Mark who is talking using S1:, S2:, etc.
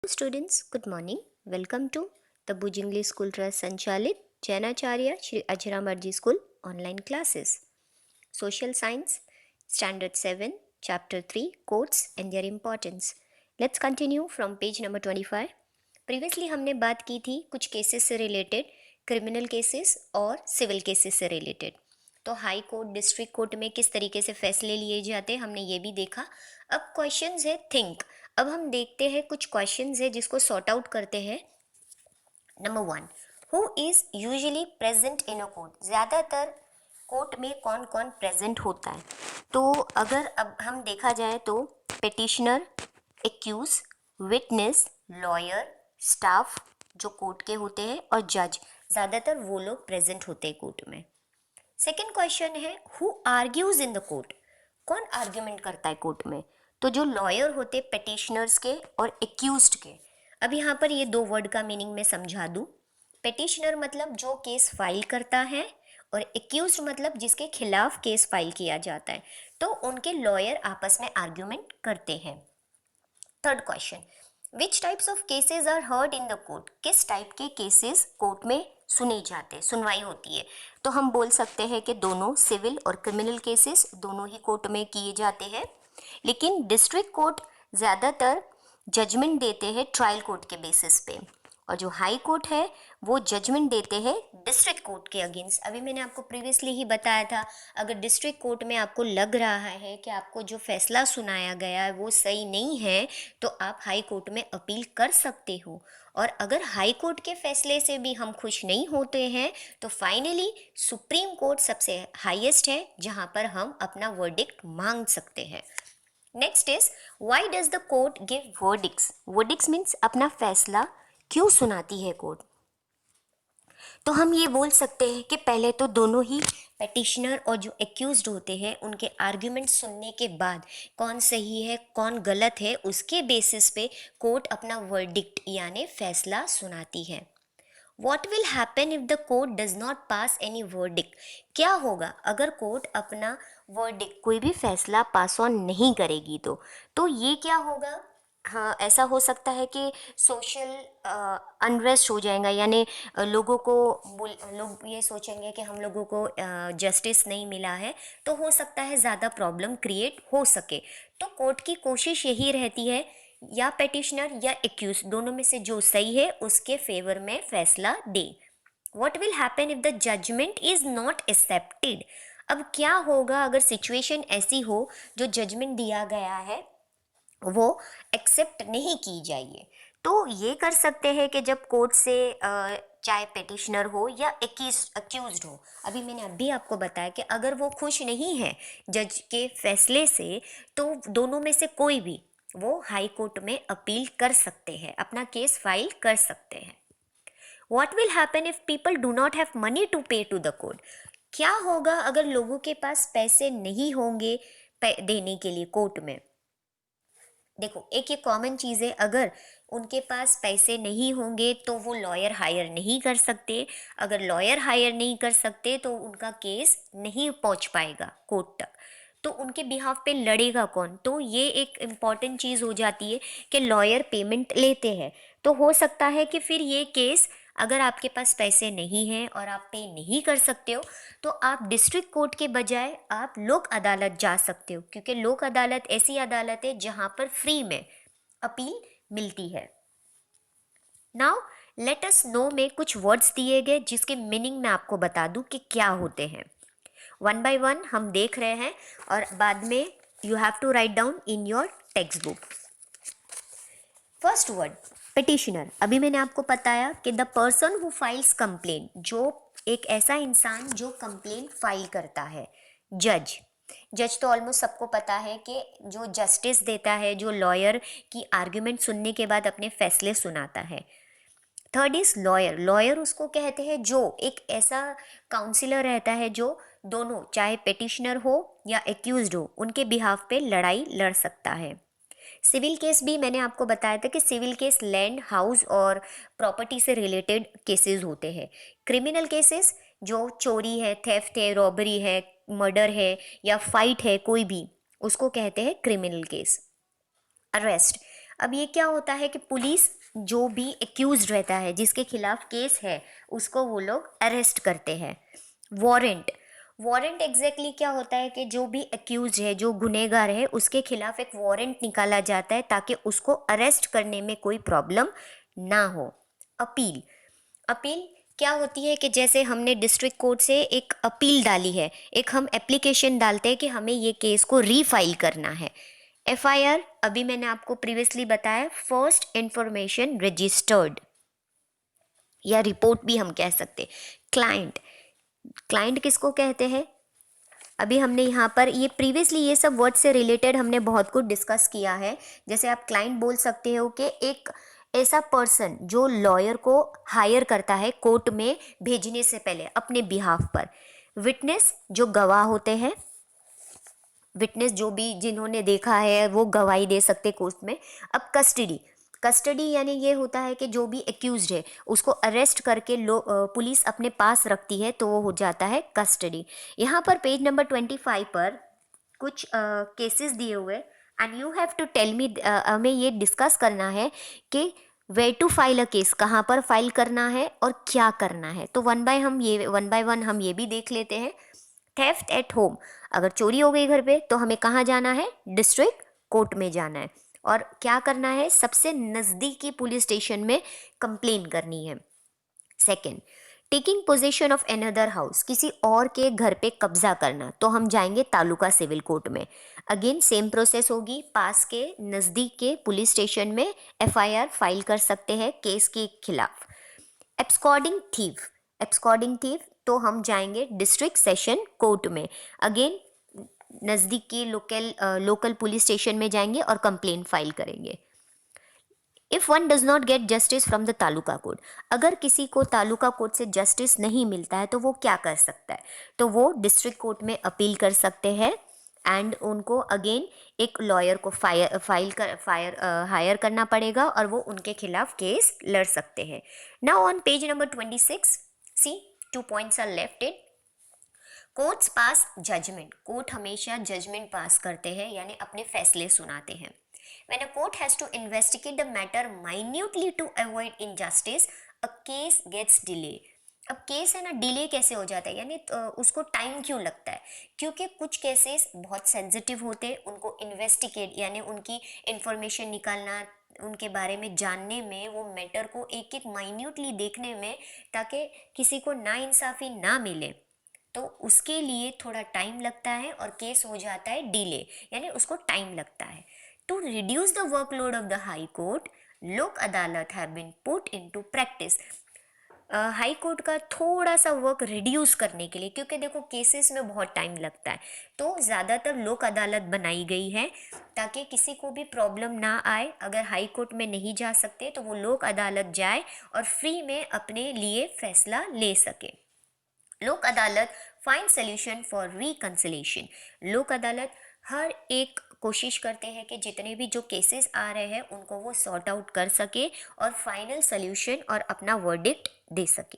S1: students, good morning. Welcome to the Bhuj English School Trust संचालित जैनाचार्य Shri Ajramarji school online classes social science standard 7 chapter 3 courts and their importance. Let's continue from page number 25. Previously हमने बात की थी कुछ cases से related, criminal cases और civil cases से रिलेटेड. तो हाई कोर्ट, डिस्ट्रिक्ट कोर्ट में किस तरीके से फैसले लिए जाते हैं हमने ये भी देखा. अब क्वेश्चंस है थिंक. अब हम देखते हैं कुछ क्वेश्चंस है जिसको सॉर्ट आउट करते हैं. Number 1, who is usually present in a court. ज़्यादातर कोर्ट में कौन कौन प्रेजेंट होता है. तो अगर अब हम देखा जाए तो petitioner, accused, witness, lawyer, staff जो कोर्ट के होते हैं और जज, ज़्यादातर वो लोग प्रेजेंट होते हैं कोर्ट में. सेकेंड क्वेश्चन है who argues in the court. कौन आर्ग्यूमेंट करता है कोर्ट में. तो जो लॉयर होते पिटिशनर्स के और एक्यूज्ड के. अब यहाँ पर ये दो वर्ड का मीनिंग मैं समझा दूँ. पिटिशनर मतलब जो केस फाइल करता है और एक्यूज्ड मतलब जिसके खिलाफ केस फाइल किया जाता है. तो उनके लॉयर आपस में आर्ग्यूमेंट करते हैं. Third question, which types of cases are heard in the court. किस टाइप के केसेस कोर्ट में सुने जाते हैं, सुनवाई होती है. तो हम बोल सकते हैं कि दोनों सिविल और क्रिमिनल केसेस दोनों ही कोर्ट में किए जाते हैं. लेकिन डिस्ट्रिक्ट कोर्ट ज़्यादातर जजमेंट देते हैं ट्रायल कोर्ट के बेसिस पे, और जो हाई कोर्ट है वो जजमेंट देते हैं डिस्ट्रिक्ट कोर्ट के अगेंस्ट. अभी मैंने आपको प्रीवियसली ही बताया था, अगर डिस्ट्रिक्ट कोर्ट में आपको लग रहा है कि आपको जो फैसला सुनाया गया है वो सही नहीं है, तो आप हाई कोर्ट में अपील कर सकते हो. और अगर हाई कोर्ट के फैसले से भी हम खुश नहीं होते हैं तो फाइनली सुप्रीम कोर्ट सबसे हाईएस्ट है जहाँ पर हम अपना वर्डिक्ट मांग सकते हैं. Next is why does the court give verdicts. Verdicts means अपना फैसला क्यों सुनाती है कोर्ट. तो हम ये बोल सकते हैं कि पहले तो दोनों ही पिटिशनर और जो एक्यूज्ड होते हैं उनके आर्ग्यूमेंट सुनने के बाद कौन सही है कौन गलत है उसके बेसिस पे कोर्ट अपना वर्डिक्ट यानी फैसला सुनाती है. What will happen if the court does not pass any verdict. क्या होगा अगर कोर्ट अपना वर्डिक्ट कोई भी फैसला पास ऑन नहीं करेगी तो ये क्या होगा. हाँ, ऐसा हो सकता है कि सोशल अनरेस्ट हो जाएगा, यानी लोग ये सोचेंगे कि हम लोगों को जस्टिस नहीं मिला है, तो हो सकता है ज़्यादा प्रॉब्लम क्रिएट हो सके. तो कोर्ट की कोशिश यही रहती है या पिटिशनर या एक्यूज दोनों में से जो सही है उसके फेवर में फैसला दे. What will happen if the judgement is not accepted. अब क्या होगा अगर सिचुएशन ऐसी हो जो जजमेंट दिया गया है वो एक्सेप्ट नहीं की जाइए. तो ये कर सकते हैं कि जब कोर्ट से चाहे पिटिशनर हो या एक्यूज्ड हो, अभी मैंने अभी आपको बताया कि अगर वो खुश नहीं है जज के फैसले से तो दोनों में से कोई भी वो हाई कोर्ट में अपील कर सकते हैं, अपना केस फाइल कर सकते हैं. What will happen if people do not have money to pay to the court. क्या होगा अगर लोगों के पास पैसे नहीं होंगे देने के लिए कोर्ट में. देखो एक ये कॉमन चीज़ है, अगर उनके पास पैसे नहीं होंगे तो वो लॉयर हायर नहीं कर सकते. अगर लॉयर हायर नहीं कर सकते तो उनका केस नहीं पहुंच पाएगा कोर्ट तक. तो उनके बिहाफ पे लड़ेगा कौन. तो ये एक इम्पॉर्टेंट चीज़ हो जाती है कि लॉयर पेमेंट लेते हैं. तो हो सकता है कि फिर ये केस, अगर आपके पास पैसे नहीं हैं और आप पे नहीं कर सकते हो तो आप डिस्ट्रिक्ट कोर्ट के बजाय आप लोक अदालत जा सकते हो, क्योंकि लोक अदालत ऐसी अदालत है जहाँ पर फ्री में अपील मिलती है. नाउ लेट अस नो में कुछ वर्ड्स दिए गए जिसके मीनिंग मैं आपको बता दूं कि क्या होते हैं. वन बाय वन हम देख रहे हैं और बाद में you have to write down in your text book. First word petitioner. अभी मैंने आपको बताया कि the person who files complain, जो एक ऐसा इंसान जो कंप्लेन फाइल करता है. जज. जज तो ऑलमोस्ट सबको पता है कि जो जस्टिस देता है, जो लॉयर की आर्ग्यूमेंट सुनने के बाद अपने फैसले सुनाता है. Third is lawyer. लॉयर उसको कहते हैं जो एक ऐसा काउंसिलर रहता है जो दोनों चाहे पिटिशनर हो या एक्यूज्ड हो उनके बिहाफ पे लड़ाई लड़ सकता है. सिविल केस भी मैंने आपको बताया था कि सिविल केस लैंड, हाउस और प्रॉपर्टी से रिलेटेड केसेस होते हैं. क्रिमिनल केसेस जो चोरी है, थेफ्ट है, रॉबरी है, मर्डर है या फाइट है कोई भी, उसको कहते हैं क्रिमिनल केस. अरेस्ट. अब ये क्या होता है कि पुलिस जो भी एक्यूज रहता है, जिसके खिलाफ केस है, उसको वो लोग अरेस्ट करते हैं। वारंट, वारंट एग्जैक्टली क्या होता है कि जो भी एक्यूज है, जो गुनहगार है, उसके खिलाफ एक वारंट निकाला जाता है ताकि उसको अरेस्ट करने में कोई प्रॉब्लम ना हो। अपील, अपील क्या होती है कि जैसे हमने डिस्ट्रिक्ट कोर्ट से एक अपील डाली है, एक हम एप्लीकेशन डालते हैं कि हमें ये केस को रीफाइल करना है। एफआईआर, अभी मैंने आपको प्रीवियसली बताया, फर्स्ट इंफॉर्मेशन रजिस्टर्ड, या रिपोर्ट भी हम कह सकते। क्लाइंट, क्लाइंट किसको कहते हैं? अभी हमने यहाँ पर ये प्रीवियसली ये सब वर्ड से रिलेटेड हमने बहुत कुछ डिस्कस किया है। जैसे आप क्लाइंट बोल सकते हो कि एक ऐसा पर्सन जो लॉयर को हायर करता है कोर्ट में भेजने से पहले अपने बिहाफ पर। विटनेस, जो गवाह होते हैं, विटनेस जो भी जिन्होंने देखा है वो गवाही दे सकते कोर्ट में। अब कस्टडी, कस्टडी यानी ये होता है कि जो भी एक्यूज्ड है उसको अरेस्ट करके पुलिस अपने पास रखती है, तो वो हो जाता है कस्टडी। यहाँ पर पेज नंबर 25 पर कुछ केसेस दिए हुए, and you have to tell me, हमें ये डिस्कस करना है कि way to file a case, कहाँ पर फाइल करना है और क्या करना है। तो वन बाय वन हम ये भी देख लेते हैं। थेफ्ट एट होम, अगर चोरी हो गई घर पे तो हमें कहाँ जाना है? डिस्ट्रिक्ट कोर्ट में जाना है। और क्या करना है? सबसे नज़दीकी पुलिस स्टेशन में कंप्लेन करनी है। Second, taking possession of another house, किसी और के घर पे कब्जा करना, तो हम जाएंगे तालुका सिविल कोर्ट में। अगेन सेम प्रोसेस होगी, पास के नज़दीक के पुलिस स्टेशन में एफआईआर फाइल कर सकते हैं केस के खिलाफ। एब्सकॉर्डिंग थीफ, एब्सकॉर्डिंग थीफ तो हम जाएंगे डिस्ट्रिक्ट सेशन कोर्ट में। अगेन नज़दीक के लोकल पुलिस स्टेशन में जाएंगे और कंप्लेन फाइल करेंगे। If one does not gate justice from the taluka court, अगर किसी को तालुका कोर्ट से जस्टिस नहीं मिलता है तो वो क्या कर सकता है? तो वो डिस्ट्रिक्ट कोर्ट में अपील कर सकते हैं, एंड उनको अगेन एक लॉयर को हायर करना पड़ेगा और वो उनके खिलाफ केस लड़ सकते हैं। Now on page number 26, see 2 points are left in. Courts पास जजमेंट, कोर्ट हमेशा जजमेंट पास करते हैं यानी अपने फैसले सुनाते हैं। When a court has to investigate the matter minutely to avoid injustice, a case gets delayed. अब केस है ना, डिले कैसे हो जाता है, यानी उसको टाइम क्यों लगता है? क्योंकि कुछ केसेस बहुत सेंसिटिव होते हैं, उनको इन्वेस्टिगेट यानी उनकी इंफॉर्मेशन निकालना, उनके बारे में जानने में, वो मैटर को एक एक माइन्यूटली देखने में, ताकि किसी को नाइंसाफ़ी ना मिले, तो उसके लिए थोड़ा टाइम लगता है और केस हो जाता है डिले, यानी उसको टाइम लगता है। To reduce the workload of the high court, Lok Adalat have been put into practice. High court का थोड़ा सा वर्क रिड्यूस करने के लिए, क्योंकि देखो केसेस में बहुत टाइम लगता है, तो ज़्यादातर लोक अदालत बनाई गई है ताकि किसी को भी प्रॉब्लम ना आए। अगर हाई कोर्ट में नहीं जा सकते तो वो लोक अदालत जाए और फ्री में अपने लिए फैसला ले सके। लोक अदालत फाइंड सोल्यूशन फॉर रिकंसिलिएशन, लोक अदालत हर एक कोशिश करते हैं कि जितने भी जो केसेस आ रहे हैं उनको वो सॉर्ट आउट कर सके और फाइनल सोल्यूशन और अपना वर्डिक्ट दे सके।